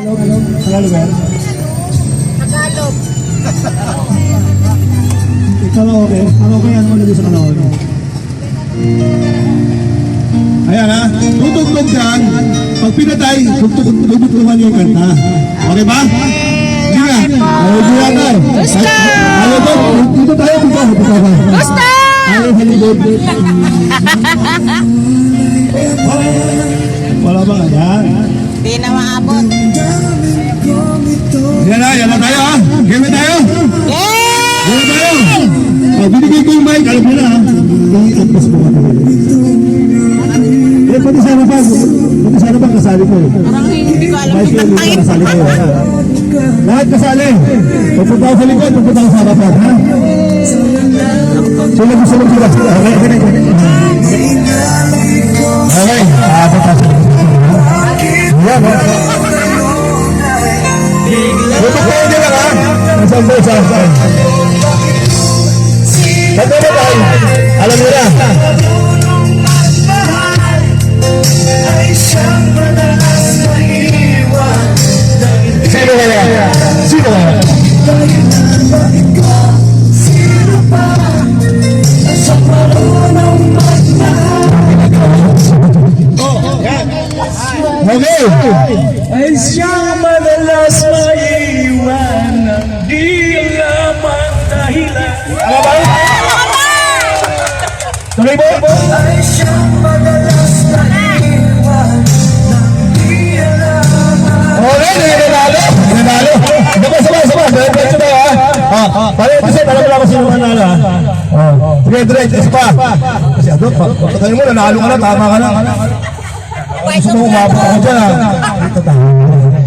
Tagalog yan? Tagalog. Karaoke? Karaoke yan mo naging sa karaoke. Ayan ha, tutugtog dyan. Pag pinatay, tutugtog yung kanta. Okay ba? Sige nga. Ayaw ko yan ay. Gusto! Ayaw ko. Dito tayo. Gusto! Ayaw halibod. Wala ba? Ayan. Di na maabot. Yan na tayo ha. Game na tayo. Yay! Game na tayo. Binigay ko yung mic. Alam mo na ha. I-atmas mo ka na. Pati sana ba kasali ko? Parang hindi ko alam Mic yung yun, kantahin. kasali ko. Lahat kasali. Pupunta ako sa likod, pupunta ako sa harapan. Ha? Sila gusto mo sila. Okay. Okay. Yan ha. Pupunta ko nila ha. Nasaan ba sa harapan? Ba't ba tayo? Alam nyo na. Sino kaya? Sino kaya? Okay. Ay siyang madalas maiiwan ng di alam ang dahilan. Ano ba? Tuloy mo? Ay siyang madalas maiiwan ng di alam ang Okay, nanalo. Sama. Diretso ba ha? Pare, kasi alam mo lang kung sino manalo ha? Sige, diretso pa. Kasi ano, pagkakain mo, nanalo ka na, tama ka na. Gusto mo umabot ako dyan ha? Dito tayo.